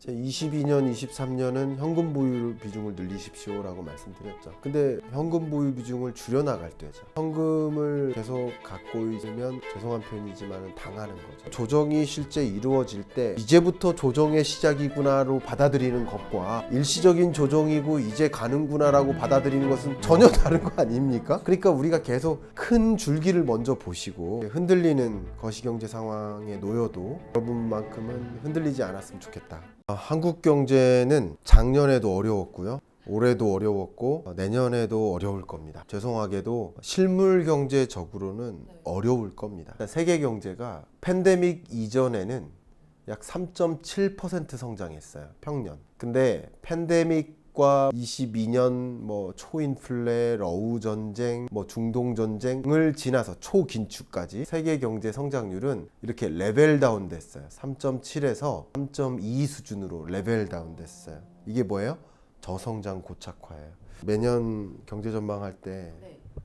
제 22년, 23년은 현금 보유 비중을 늘리십시오라고 말씀드렸죠. 근데 현금 보유 비중을 줄여나갈 때죠. 현금을 계속 갖고 있으면 죄송한 표현이지만 당하는 거죠. 조정이 실제 이루어질 때 이제부터 조정의 시작이구나로 받아들이는 것과 일시적인 조정이고 이제 가는구나라고 받아들이는 것은 전혀 다른 거 아닙니까? 그러니까 우리가 계속 큰 줄기를 먼저 보시고 흔들리는 거시경제 상황에 놓여도 여러분만큼은 흔들리지 않았으면 좋겠다. 한국 경제는 작년에도 어려웠고요. 올해도 어려웠고 내년에도 어려울 겁니다. 죄송하게도 실물 경제적으로는 어려울 겁니다. 세계 경제가 팬데믹 이전에는 약 3.7% 성장했어요. 평년. 근데 팬데믹과 22년 초인플레, 러우 전쟁, 중동 전쟁을 지나서 초긴축까지 세계 경제 성장률은 이렇게 레벨 다운 됐어요. 3.7에서 3.2 수준으로 레벨 다운 됐어요. 이게 뭐예요? 저성장 고착화예요. 매년 경제 전망할 때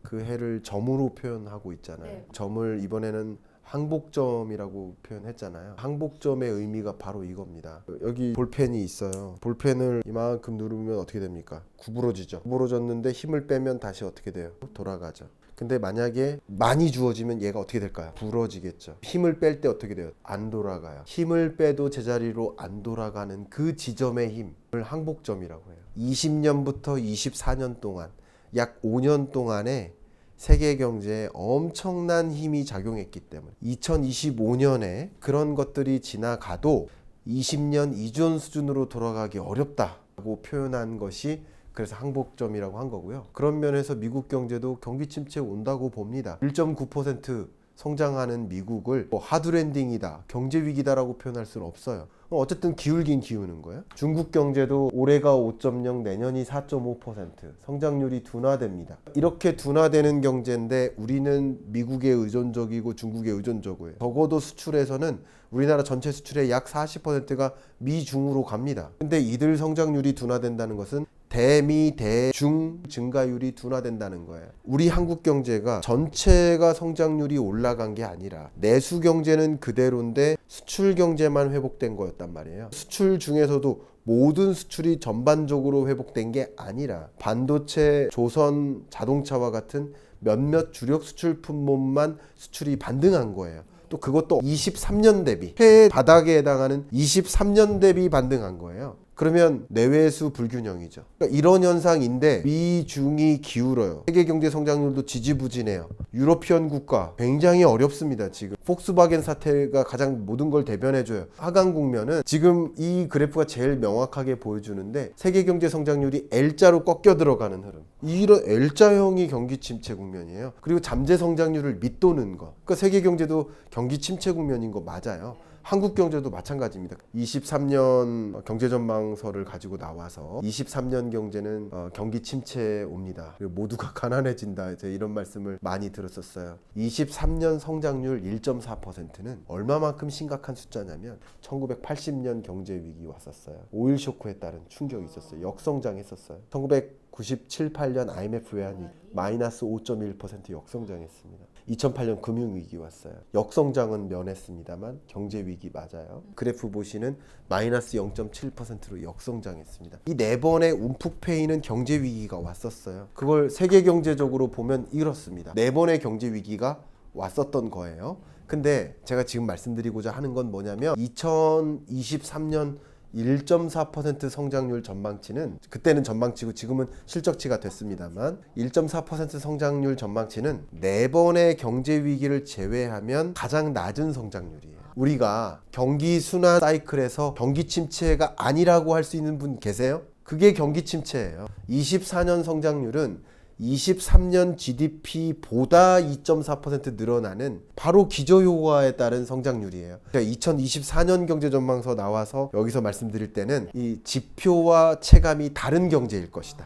그 해를 점으로 표현하고 있잖아요. 점을 이번에는 항복점이라고 표현했잖아요. 항복점의 의미가 바로 이겁니다. 여기 볼펜이 있어요. 볼펜을 이만큼 누르면 어떻게 됩니까? 구부러지죠. 구부러졌는데 힘을 빼면 다시 어떻게 돼요? 돌아가죠. 근데 만약에 많이 주어지면 얘가 어떻게 될까요? 부러지겠죠. 힘을 뺄 때 어떻게 돼요? 안 돌아가요. 힘을 빼도 제자리로 안 돌아가는 그 지점의 힘을 항복점이라고 해요. 20년부터 24년 동안 약 5년 동안에 세계 경제에 엄청난 힘이 작용했기 때문에 2025년에 그런 것들이 지나가도 20년 이전 수준으로 돌아가기 어렵다고 표현한 것이 그래서 항복점이라고 한 거고요. 그런 면에서 미국 경제도 경기 침체 온다고 봅니다. 1.9% 성장하는 미국을 하드랜딩이다, 경제 위기다라고 표현할 수는 없어요. 어쨌든 기울긴 기우는 거예요. 중국 경제도 올해가 5.0, 내년이 4.5% 성장률이 둔화됩니다. 이렇게 둔화되는 경제인데 우리는 미국에 의존적이고 중국에 의존적이에요. 적어도 수출에서는 우리나라 전체 수출의 약 40%가 미중으로 갑니다. 근데 이들 성장률이 둔화된다는 것은 대미, 대중 증가율이 둔화된다는 거예요. 우리 한국 경제가 전체가 성장률이 올라간 게 아니라 내수 경제는 그대로인데 수출 경제만 회복된 거였단 말이에요. 수출 중에서도 모든 수출이 전반적으로 회복된 게 아니라 반도체, 조선, 자동차와 같은 몇몇 주력 수출 품목만 수출이 반등한 거예요. 또 그것도 23년 대비, 최 바닥에 해당하는 23년 대비 반등한 거예요. 그러면 내외수 불균형이죠. 그러니까 이런 현상인데 미중이 기울어요. 세계 경제 성장률도 지지부진해요. 유러피언 국가 굉장히 어렵습니다. 지금 폭스바겐 사태가 가장 모든 걸 대변해줘요. 하강 국면은 지금 이 그래프가 제일 명확하게 보여주는데 세계 경제 성장률이 L자로 꺾여 들어가는 흐름. 이런 L자형이 경기 침체 국면이에요. 그리고 잠재 성장률을 밑도는 거. 그러니까 세계 경제도 경기 침체 국면인 거 맞아요. 한국 경제도 마찬가지입니다. 23년 경제 전망서를 가지고 나와서 23년 경제는 경기 침체에 옵니다. 그리고 모두가 가난해진다. 이런 말씀을 많이 들었었어요. 23년 성장률 1.4%는 얼마만큼 심각한 숫자냐면 1980년 경제 위기 왔었어요. 오일 쇼크에 따른 충격이 있었어요. 역성장했었어요. 1997, 8년 IMF 외환위기 마이너스 5.1% 역성장했습니다. 2008년 금융위기 왔어요. 역성장은 면했습니다만 경제위기 맞아요. 그래프 보시는 마이너스 0.7%로 역성장했습니다. 이 네 번의 움푹패이는 경제위기가 왔었어요. 그걸 세계경제적으로 보면 이렇습니다. 네 번의 경제위기가 왔었던 거예요. 근데 제가 지금 말씀드리고자 하는 건 뭐냐면 2023년 1.4% 성장률 전망치는 그때는 전망치고 지금은 실적치가 됐습니다만 1.4% 성장률 전망치는 4번의 경제 위기를 제외하면 가장 낮은 성장률이에요. 우리가 경기 순환 사이클에서 경기 침체가 아니라고 할 수 있는 분 계세요? 그게 경기 침체예요. 24년 성장률은 23년 GDP보다 2.4% 늘어나는 바로 기저효과에 따른 성장률이에요. 그러니까 2024년 경제전망서 나와서 여기서 말씀드릴 때는 이 지표와 체감이 다른 경제일 것이다.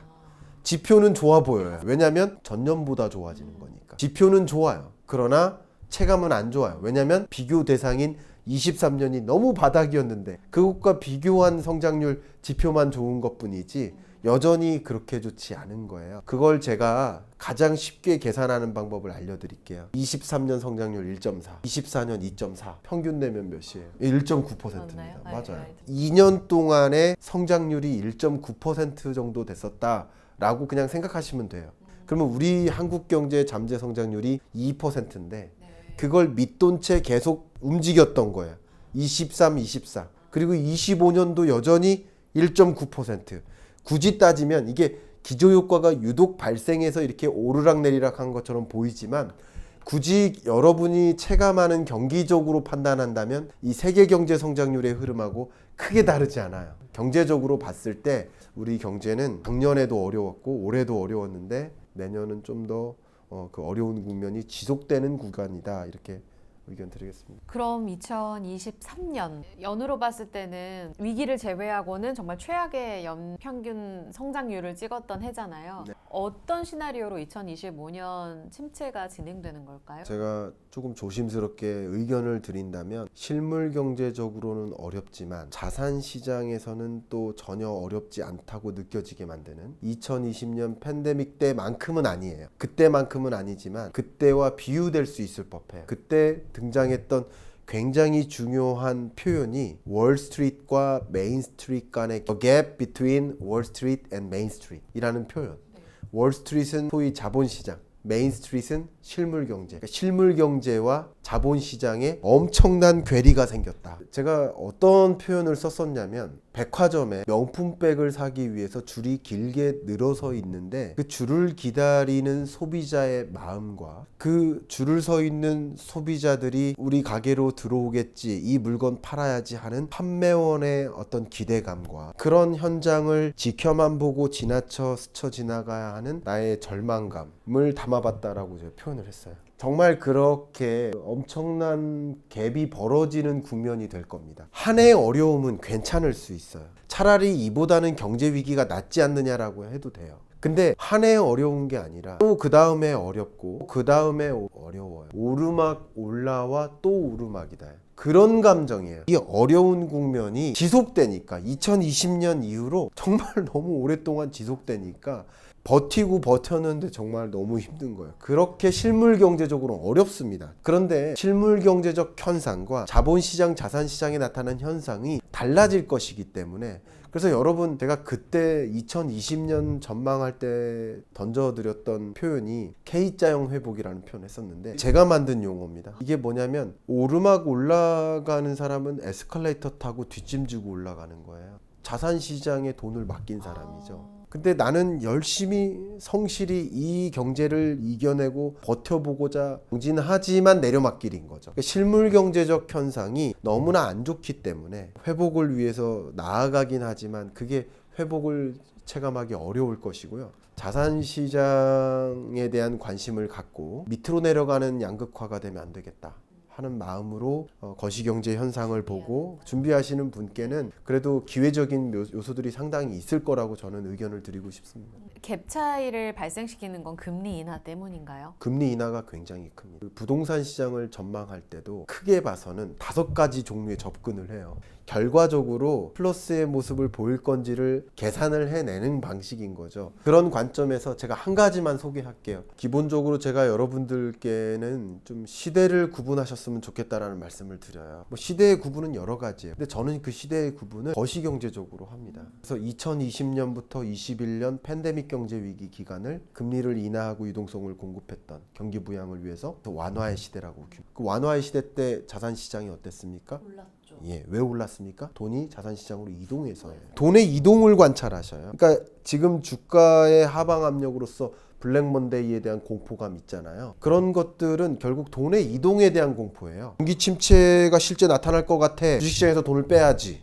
지표는 좋아 보여요. 왜냐하면 전년보다 좋아지는 거니까. 지표는 좋아요. 그러나 체감은 안 좋아요. 왜냐하면 비교 대상인 23년이 너무 바닥이었는데 그것과 비교한 성장률 지표만 좋은 것뿐이지 여전히 그렇게 좋지 않은 거예요. 그걸 제가 가장 쉽게 계산하는 방법을 알려드릴게요. 23년 성장률 1.4, 24년 2.4, 평균 내면 몇이에요? 1.9%입니다. 맞아요. 2년 동안의 성장률이 1.9% 정도 됐었다라고 그냥 생각하시면 돼요. 그러면 우리 한국 경제 잠재 성장률이 2%인데 그걸 밑돈 채 계속 움직였던 거예요. 23, 24. 그리고 25년도 여전히 1.9%. 굳이 따지면 이게 기저효과가 유독 발생해서 이렇게 오르락내리락 한 것처럼 보이지만 굳이 여러분이 체감하는 경기적으로 판단한다면 이 세계 경제 성장률의 흐름하고 크게 다르지 않아요. 경제적으로 봤을 때 우리 경제는 작년에도 어려웠고 올해도 어려웠는데 내년은 좀 더 그 어려운 국면이 지속되는 구간이다. 이렇게 의견 드리겠습니다. 그럼 2023년 연으로 봤을 때는 위기를 제외하고는 정말 최악의 연평균 성장률을 찍었던 해잖아요. 네. 어떤 시나리오로 2025년 침체가 진행되는 걸까요? 제가 조금 조심스럽게 의견을 드린다면 실물 경제적으로는 어렵지만 자산 시장에서는 또 전혀 어렵지 않다고 느껴지게 만드는 2020년 팬데믹 때만큼은 아니에요. 그때만큼은 아니지만 그때와 비유될 수 있을 법해요. 그때 등장했던 굉장히 중요한 표현이 월스트리트과 메인스트리트 간의 The gap between Wall Street and Main Street 이라는 표현. 월스트리트는 소위 자본시장, 메인스트리트는 실물경제. 그러니까 실물경제와 자본시장에 엄청난 괴리가 생겼다. 제가 어떤 표현을 썼었냐면 백화점에 명품백을 사기 위해서 줄이 길게 늘어서 있는데 그 줄을 기다리는 소비자의 마음과 그 줄을 서 있는 소비자들이 우리 가게로 들어오겠지, 이 물건 팔아야지 하는 판매원의 어떤 기대감과 그런 현장을 지켜만 보고 지나쳐 스쳐 지나가야 하는 나의 절망감을 담아봤다라고 제가 표현을 했어요. 정말 그렇게 엄청난 갭이 벌어지는 국면이 될 겁니다. 한 해의 어려움은 괜찮을 수 있어요. 차라리 이보다는 경제 위기가 낫지 않느냐라고 해도 돼요. 근데 한 해에 어려운 게 아니라 또 그 다음에 어렵고 그 다음에 어려워요. 오르막 올라와 또 오르막이다. 그런 감정이에요. 이 어려운 국면이 지속되니까 2020년 이후로 정말 너무 오랫동안 지속되니까 버티고 버텼는데 정말 너무 힘든 거예요. 그렇게 실물 경제적으로 어렵습니다. 그런데 실물 경제적 현상과 자본시장, 자산시장에 나타난 현상이 달라질 것이기 때문에 그래서 여러분 제가 그때 2020년 전망할 때 던져드렸던 표현이 K자형 회복이라는 표현을 했었는데 제가 만든 용어입니다. 이게 뭐냐면 오르막 올라가는 사람은 에스컬레이터 타고 뒷짐지고 올라가는 거예요. 자산시장에 돈을 맡긴 사람이죠. 근데 나는 열심히 성실히 이 경제를 이겨내고 버텨보고자 정진하지만 내려막길인 거죠. 그러니까 실물 경제적 현상이 너무나 안 좋기 때문에 회복을 위해서 나아가긴 하지만 그게 회복을 체감하기 어려울 것이고요. 자산 시장에 대한 관심을 갖고 밑으로 내려가는 양극화가 되면 안 되겠다 하는 마음으로 거시경제 현상을 보고 준비하시는 분께는 그래도 기회적인 요소들이 상당히 있을 거라고 저는 의견을 드리고 싶습니다. 갭 차이를 발생시키는 건 금리 인하 때문인가요? 금리 인하가 굉장히 큽니다. 부동산 시장을 전망할 때도 크게 봐서는 5가지 종류의 접근을 해요. 결과적으로 플러스의 모습을 보일 건지를 계산을 해내는 방식인 거죠. 그런 관점에서 제가 한 가지만 소개할게요. 기본적으로 제가 여러분들께는 좀 시대를 구분하셨으면 좋겠다라는 말씀을 드려요. 뭐 시대의 구분은 여러 가지예요. 근데 저는 그 시대의 구분을 거시경제적으로 합니다. 그래서 2020년부터 21년 팬데믹 경제 위기 기간을 금리를 인하하고 유동성을 공급했던 경기 부양을 위해서 완화의 시대라고. 그 완화의 시대 때 자산 시장이 어땠습니까? 올랐죠. 예, 왜 올랐습니까? 돈이 자산시장으로 이동해서예요. 돈의 이동을 관찰하셔요. 그러니까 지금 주가의 하방 압력으로서 블랙먼데이에 대한 공포감 있잖아요. 그런 것들은 결국 돈의 이동에 대한 공포예요. 경기 침체가 실제 나타날 것 같아. 주식시장에서 돈을 빼야지.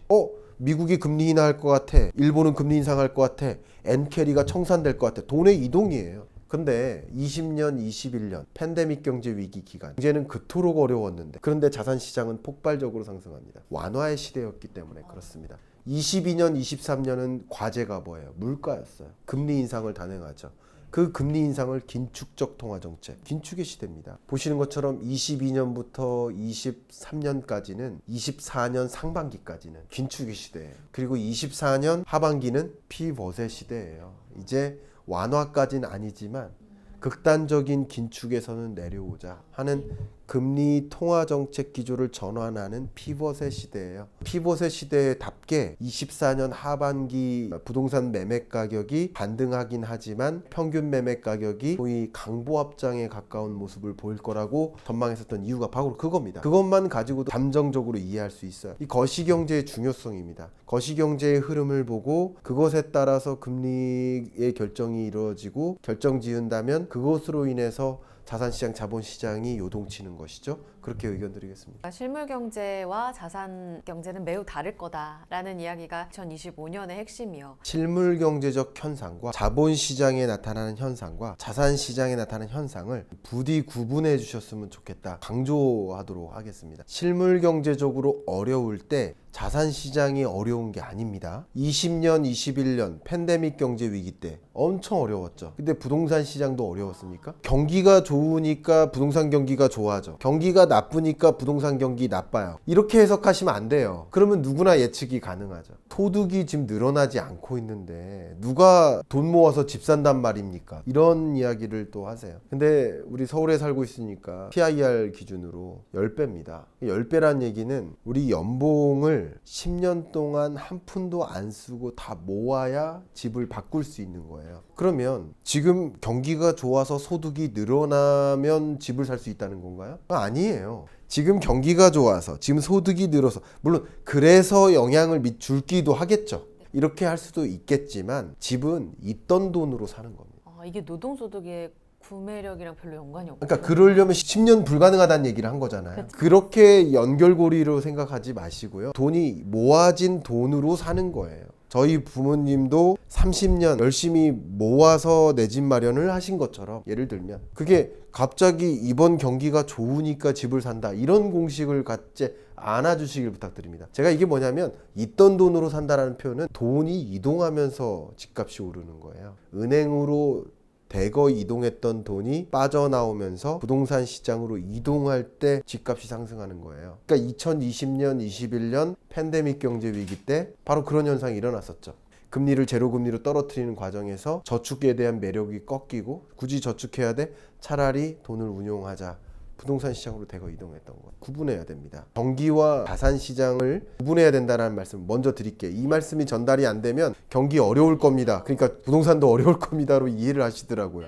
미국이 금리 인하할 것 같아. 일본은 금리 인상할 것 같아. 엔캐리가 청산될 것 같아. 돈의 이동이에요. 근데 20년, 21년 팬데믹 경제 위기 기간 경제는 그토록 어려웠는데 그런데 자산시장은 폭발적으로 상승합니다. 완화의 시대였기 때문에 그렇습니다. 22년, 23년은 과제가 뭐예요? 물가였어요. 금리 인상을 단행하죠. 그 금리 인상을 긴축적 통화 정책, 긴축의 시대입니다. 보시는 것처럼 22년부터 23년까지는 24년 상반기까지는 긴축의 시대예요. 그리고 24년 하반기는 피벗의 시대예요. 이제 완화까지는 아니지만 극단적인 긴축에서는 내려오자 하는 금리 통화 정책 기조를 전환하는 피벗의 시대예요. 피벗의 시대답게 24년 하반기 부동산 매매 가격이 반등하긴 하지만 평균 매매 가격이 거의 강보합장에 가까운 모습을 보일 거라고 전망했었던 이유가 바로 그겁니다. 그것만 가지고도 감정적으로 이해할 수 있어요. 이 거시경제의 중요성입니다. 거시경제의 흐름을 보고 그것에 따라서 금리의 결정이 이루어지고 결정 지은다면 그것으로 인해서 자산시장, 자본시장이 요동치는 것이죠. 그렇게 의견 드리겠습니다. 실물 경제와 자산 경제는 매우 다를 거다라는 이야기가 2025년의 핵심이요. 실물 경제적 현상과 자본시장에 나타나는 현상과 자산시장에 나타나는 현상을 부디 구분해 주셨으면 좋겠다. 강조하도록 하겠습니다. 실물 경제적으로 어려울 때 자산시장이 어려운 게 아닙니다. 20년, 21년 팬데믹 경제 위기 때 엄청 어려웠죠. 근데 부동산 시장도 어려웠습니까? 경기가 좋으니까 부동산 경기가 좋아져. 경기가 나쁘니까 부동산 경기 나빠요. 이렇게 해석하시면 안 돼요. 그러면 누구나 예측이 가능하죠. 소득이 지금 늘어나지 않고 있는데 누가 돈 모아서 집 산단 말입니까? 이런 이야기를 또 하세요. 근데 우리 서울에 살고 있으니까 PIR 기준으로 10배입니다. 10배란 얘기는 우리 연봉을 10년 동안 한 푼도 안 쓰고 다 모아야 집을 바꿀 수 있는 거예요. 그러면 지금 경기가 좋아서 소득이 늘어나면 집을 살 수 있다는 건가요? 아니에요. 지금 경기가 좋아서 지금 소득이 늘어서 물론 그래서 영향을 줄기도 하겠죠. 이렇게 할 수도 있겠지만 집은 있던 돈으로 사는 겁니다. 이게 노동소득의 구매력이랑 별로 연관이 없고. 그러니까 그러려면 10년 불가능하다는 얘기를 한 거잖아요. 그쵸. 그렇게 연결고리로 생각하지 마시고요. 돈이 모아진 돈으로 사는 거예요. 저희 부모님도 30년 열심히 모아서 내 집 마련을 하신 것처럼 예를 들면 그게 갑자기 이번 경기가 좋으니까 집을 산다 이런 공식을 갖지 않아 주시길 부탁드립니다. 제가 이게 뭐냐면 있던 돈으로 산다라는 표현은 돈이 이동하면서 집값이 오르는 거예요. 은행으로 대거 이동했던 돈이 빠져나오면서 부동산 시장으로 이동할 때 집값이 상승하는 거예요. 그러니까 2020년, 21년 팬데믹 경제 위기 때 바로 그런 현상이 일어났었죠. 금리를 제로금리로 떨어뜨리는 과정에서 저축에 대한 매력이 꺾이고 굳이 저축해야 돼? 차라리 돈을 운용하자. 부동산 시장으로 대거 이동했던 거 구분해야 됩니다. 경기와 자산 시장을 구분해야 된다는 말씀 먼저 드릴게요. 이 말씀이 전달이 안 되면 경기 어려울 겁니다. 그러니까 부동산도 어려울 겁니다로 이해를 하시더라고요.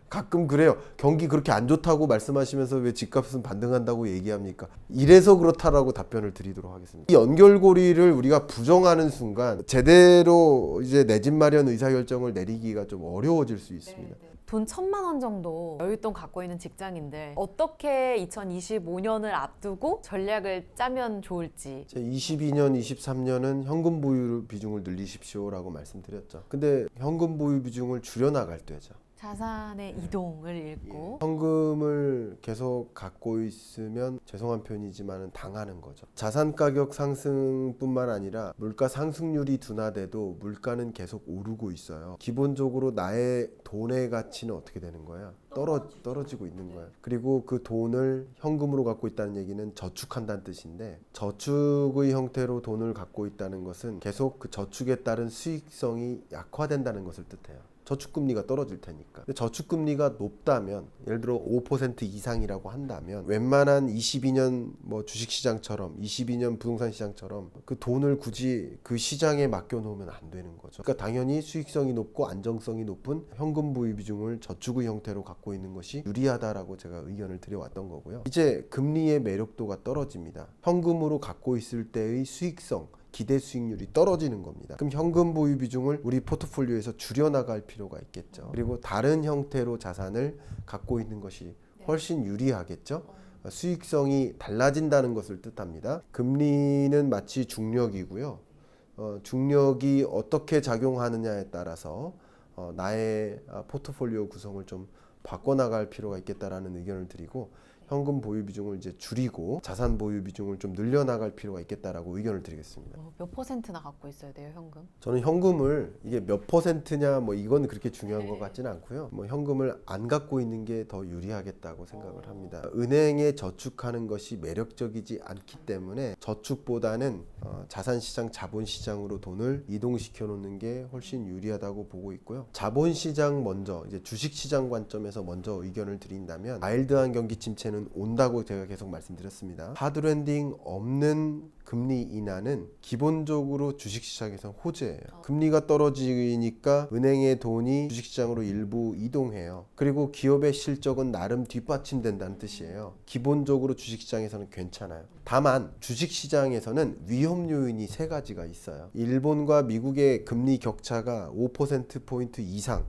가끔 그래요. 경기 그렇게 안 좋다고 말씀하시면서 왜 집값은 반등한다고 얘기합니까? 이래서 그렇다라고 답변을 드리도록 하겠습니다. 이 연결고리를 우리가 부정하는 순간 제대로 이제 내 집 마련 의사결정을 내리기가 좀 어려워질 수 있습니다. 돈 1,000만 원 정도 여윳돈 갖고 있는 직장인들 어떻게 2025년을 앞두고 전략을 짜면 좋을지. 22년, 23년은 현금 보유 비중을 늘리십시오라고 말씀드렸죠. 근데 현금 보유 비중을 줄여나갈 때죠. 자산의 이동을 읽고 현금을 계속 갖고 있으면 죄송한 표현이지만 당하는 거죠. 자산 가격 상승뿐만 아니라 물가 상승률이 둔화돼도 물가는 계속 오르고 있어요. 기본적으로 나의 돈의 가치는 어떻게 되는 거야? 떨어지고 있는 거야. 그리고 그 돈을 현금으로 갖고 있다는 얘기는 저축한다는 뜻인데 저축의 형태로 돈을 갖고 있다는 것은 계속 그 저축에 따른 수익성이 약화된다는 것을 뜻해요. 저축금리가 떨어질 테니까. 근데 저축금리가 높다면 예를 들어 5% 이상이라고 한다면 웬만한 22년 뭐 주식시장처럼 22년 부동산 시장처럼 그 돈을 굳이 그 시장에 맡겨놓으면 안 되는 거죠. 그러니까 당연히 수익성이 높고 안정성이 높은 현금 보유 비중을 저축의 형태로 갖고 있는 것이 유리하다라고 제가 의견을 드려왔던 거고요. 이제 금리의 매력도가 떨어집니다. 현금으로 갖고 있을 때의 수익성 기대 수익률이 떨어지는 겁니다. 그럼 현금 보유 비중을 우리 포트폴리오에서 줄여나갈 필요가 있겠죠. 그리고 다른 형태로 자산을 갖고 있는 것이 훨씬 유리하겠죠. 수익성이 달라진다는 것을 뜻합니다. 금리는 마치 중력이고요. 중력이 어떻게 작용하느냐에 따라서 나의 포트폴리오 구성을 좀 바꿔나갈 필요가 있겠다라는 의견을 드리고 현금 보유 비중을 이제 줄이고 자산 보유 비중을 좀 늘려나갈 필요가 있겠다라고 의견을 드리겠습니다. 몇 퍼센트나 갖고 있어야 돼요, 현금? 저는 현금을 이게 몇 퍼센트냐 뭐 이건 그렇게 중요한 것 같지는 않고요. 뭐 현금을 안 갖고 있는 게 더 유리하겠다고 생각을 합니다. 은행에 저축하는 것이 매력적이지 않기 때문에 저축보다는 자산시장, 자본시장으로 돈을 이동시켜 놓는 게 훨씬 유리하다고 보고 있고요. 자본시장 먼저 이제 주식시장 관점에서 먼저 의견을 드린다면 마일드한 경기 침체는 온다고 제가 계속 말씀드렸습니다. 하드랜딩 없는 금리 인하는 기본적으로 주식시장에서 호재예요. 금리가 떨어지니까 은행의 돈이 주식시장으로 일부 이동해요. 그리고 기업의 실적은 나름 뒷받침된다는 뜻이에요. 기본적으로 주식시장에서는 괜찮아요. 다만 주식시장에서는 위험 요인이 세 가지가 있어요. 일본과 미국의 금리 격차가 5%포인트 이상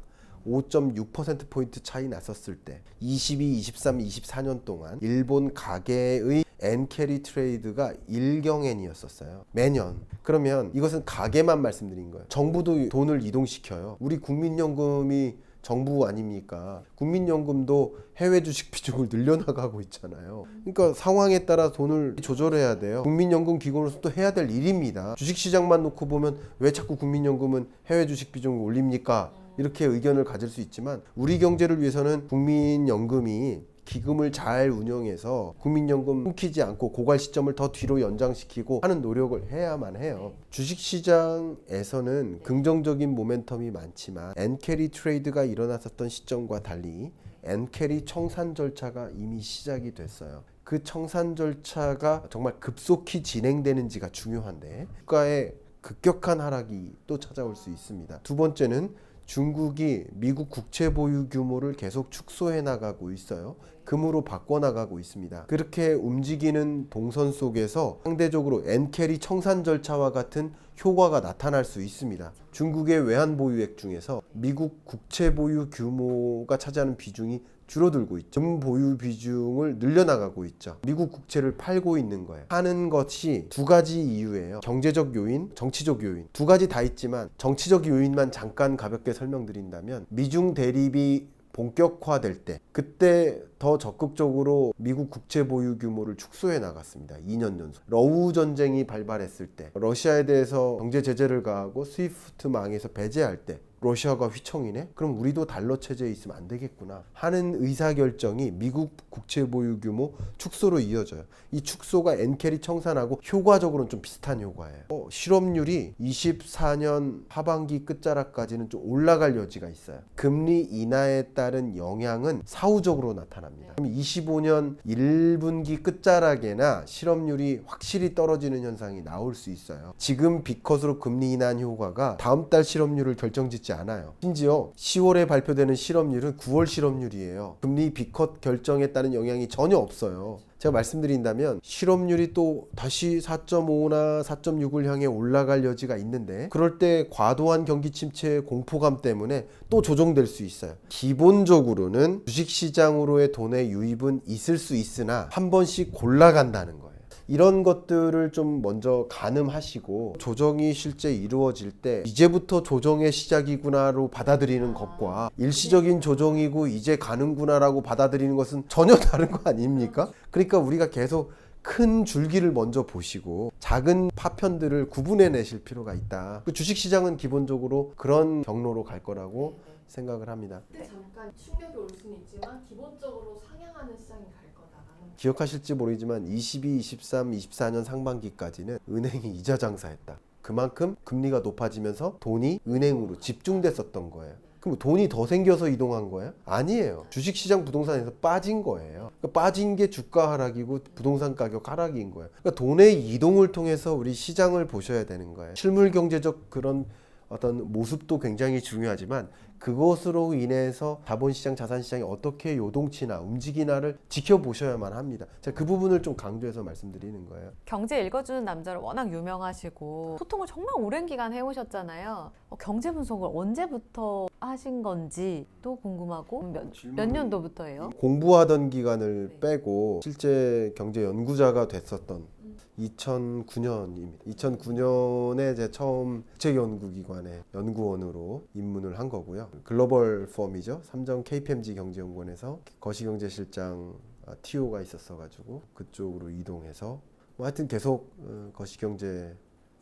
5.6%포인트 차이 났었을 때 22, 23, 24년 동안 일본 가계의 엔캐리 트레이드가 1경엔이었었어요. 매년. 그러면 이것은 가계만 말씀드린 거예요. 정부도 돈을 이동시켜요. 우리 국민연금이 정부 아닙니까? 국민연금도 해외 주식 비중을 늘려나가고 있잖아요. 그러니까 상황에 따라 돈을 조절해야 돼요. 국민연금 기금으로서 또 해야 될 일입니다. 주식시장만 놓고 보면 왜 자꾸 국민연금은 해외 주식 비중을 올립니까? 이렇게 의견을 가질 수 있지만 우리 경제를 위해서는 국민연금이 기금을 잘 운영해서 국민연금 끊기지 않고 고갈 시점을 더 뒤로 연장시키고 하는 노력을 해야만 해요. 주식시장에서는 긍정적인 모멘텀이 많지만 엔캐리 트레이드가 일어났었던 시점과 달리 엔캐리 청산 절차가 이미 시작이 됐어요. 그 청산 절차가 정말 급속히 진행되는지가 중요한데 주가의 급격한 하락이 또 찾아올 수 있습니다. 두 번째는 중국이 미국 국채 보유 규모를 계속 축소해 나가고 있어요. 금으로 바꿔나가고 있습니다. 그렇게 움직이는 동선 속에서 상대적으로 엔캐리 청산 절차와 같은 효과가 나타날 수 있습니다. 중국의 외환 보유액 중에서 미국 국채 보유 규모가 차지하는 비중이 줄어들고 있죠. 금 보유 비중을 늘려나가고 있죠. 미국 국채를 팔고 있는 거예요. 하는 것이 두 가지 이유예요. 경제적 요인, 정치적 요인. 두 가지 다 있지만 정치적 요인만 잠깐 가볍게 설명드린다면 미중 대립이 본격화될 때 그때 더 적극적으로 미국 국채 보유 규모를 축소해 나갔습니다. 2년 연속. 러우 전쟁이 발발했을 때 러시아에 대해서 경제 제재를 가하고 스위프트망에서 배제할 때 러시아가 휘청이네? 그럼 우리도 달러 체제에 있으면 안 되겠구나 하는 의사결정이 미국 국채 보유 규모 축소로 이어져요. 이 축소가 엔캐리 청산하고 효과적으로는 좀 비슷한 효과예요. 실업률이 24년 하반기 끝자락까지는 좀 올라갈 여지가 있어요. 금리 인하에 따른 영향은 사후적으로 나타납니다. 그럼 25년 1분기 끝자락에나 실업률이 확실히 떨어지는 현상이 나올 수 있어요. 지금 B컷으로 금리 인하한 효과가 다음 달 실업률을 결정짓지 않아요. 심지어 10월에 발표되는 실업률은 9월 실업률이에요. 금리 B컷 결정에 따른 영향이 전혀 없어요. 제가 말씀드린다면 실업률이 또 다시 4.5나 4.6을 향해 올라갈 여지가 있는데 그럴 때 과도한 경기 침체의 공포감 때문에 또 조정될 수 있어요. 기본적으로는 주식시장으로의 돈의 유입은 있을 수 있으나 한 번씩 골라간다는 거예요. 이런 것들을 좀 먼저 가늠하시고 조정이 실제 이루어질 때 이제부터 조정의 시작이구나로 받아들이는 것과 일시적인 조정이고 이제 가는구나라고 받아들이는 것은 전혀 다른 거 아닙니까? 그러니까 우리가 계속 큰 줄기를 먼저 보시고 작은 파편들을 구분해 내실 필요가 있다. 주식시장은 기본적으로 그런 경로로 갈 거라고 생각을 합니다. 그때 잠깐 충격이 올 수는 있지만 기본적으로 상향하는 시장이 갈 거다라는. 기억하실지 모르지만 22, 23, 24년 상반기까지는 은행이 이자 장사했다. 그만큼 금리가 높아지면서 돈이 은행으로 집중됐었던 거예요. 그럼 돈이 더 생겨서 이동한 거예요? 아니에요. 주식시장 부동산에서 빠진 거예요. 그러니까 빠진 게 주가 하락이고 부동산 가격 하락인 거예요. 그러니까 돈의 이동을 통해서 우리 시장을 보셔야 되는 거예요. 실물 경제적 그런 어떤 모습도 굉장히 중요하지만 그것으로 인해서 자본시장, 자산시장이 어떻게 요동치나 움직이나를 지켜보셔야만 합니다. 제가 그 부분을 좀 강조해서 말씀드리는 거예요. 경제 읽어주는 남자로 워낙 유명하시고 소통을 정말 오랜 기간 해오셨잖아요. 경제 분석을 언제부터 하신 건지 또 궁금하고 몇 년도부터예요? 공부하던 기간을 빼고 실제 경제 연구자가 됐었던 2009년입니다. 2009년에 제 처음 국책연구기관의 연구원으로 입문을 한 거고요. 글로벌 펌이죠. 삼성 KPMG 경제연구원에서 거시경제실장 TO가 있었어가지고 그쪽으로 이동해서 뭐 하여튼 계속 거시경제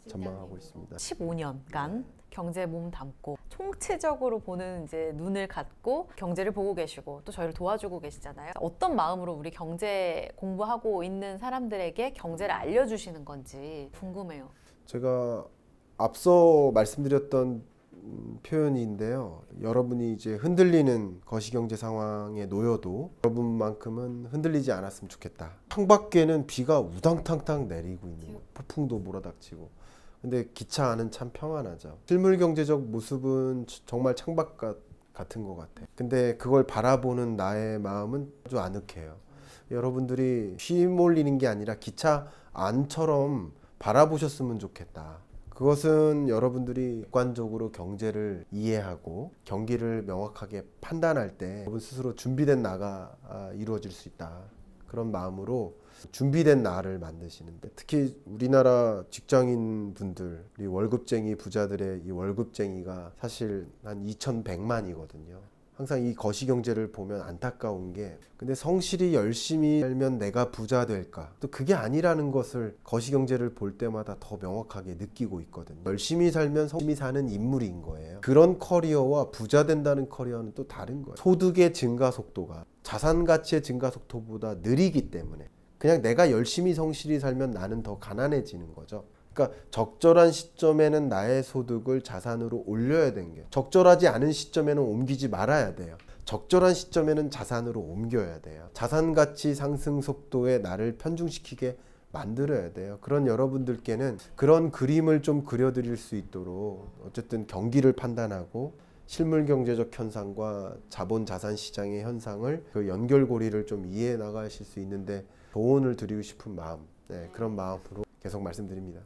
전망하고 있습니다. 15년간 경제에 몸 담고 총체적으로 보는 이제 눈을 갖고 경제를 보고 계시고 또 저희를 도와주고 계시잖아요. 어떤 마음으로 우리 경제 공부하고 있는 사람들에게 경제를 알려주시는 건지 궁금해요. 제가 앞서 말씀드렸던 표현인데요. 여러분이 이제 흔들리는 거시경제 상황에 놓여도 여러분만큼은 흔들리지 않았으면 좋겠다. 창밖에는 비가 우당탕탕 내리고 있는 거예요. 폭풍도 몰아닥치고. 근데 기차 안은 참 평안하죠. 실물 경제적 모습은 정말 창밖 같은 것 같아. 근데 그걸 바라보는 나의 마음은 아주 아늑해요. 여러분들이 휘몰리는 게 아니라 기차 안처럼 바라보셨으면 좋겠다. 그것은 여러분들이 객관적으로 경제를 이해하고 경기를 명확하게 판단할 때 여러분 스스로 준비된 나가 이루어질 수 있다. 그런 마음으로 준비된 나를 만드시는데, 특히 우리나라 직장인 분들, 이 월급쟁이 부자들의 이 월급쟁이가 사실 한 2,100만이거든요. 항상 이 거시경제를 보면 안타까운 게, 근데 성실히 열심히 살면 내가 부자 될까? 또 그게 아니라는 것을 거시경제를 볼 때마다 더 명확하게 느끼고 있거든요. 열심히 살면 성실히 사는 인물인 거예요. 그런 커리어와 부자 된다는 커리어는 또 다른 거예요. 소득의 증가 속도가 자산 가치의 증가 속도보다 느리기 때문에 그냥 내가 열심히 성실히 살면 나는 더 가난해지는 거죠. 그러니까 적절한 시점에는 나의 소득을 자산으로 올려야 되는 게, 적절하지 않은 시점에는 옮기지 말아야 돼요. 적절한 시점에는 자산으로 옮겨야 돼요. 자산 가치 상승 속도에 나를 편중시키게 만들어야 돼요. 그런 여러분들께는 그런 그림을 좀 그려드릴 수 있도록 어쨌든 경기를 판단하고 실물 경제적 현상과 자본 자산 시장의 현상을 그 연결고리를 좀 이해해 나가실 수 있는데 도움을 드리고 싶은 마음, 그런 마음으로 계속 말씀드립니다.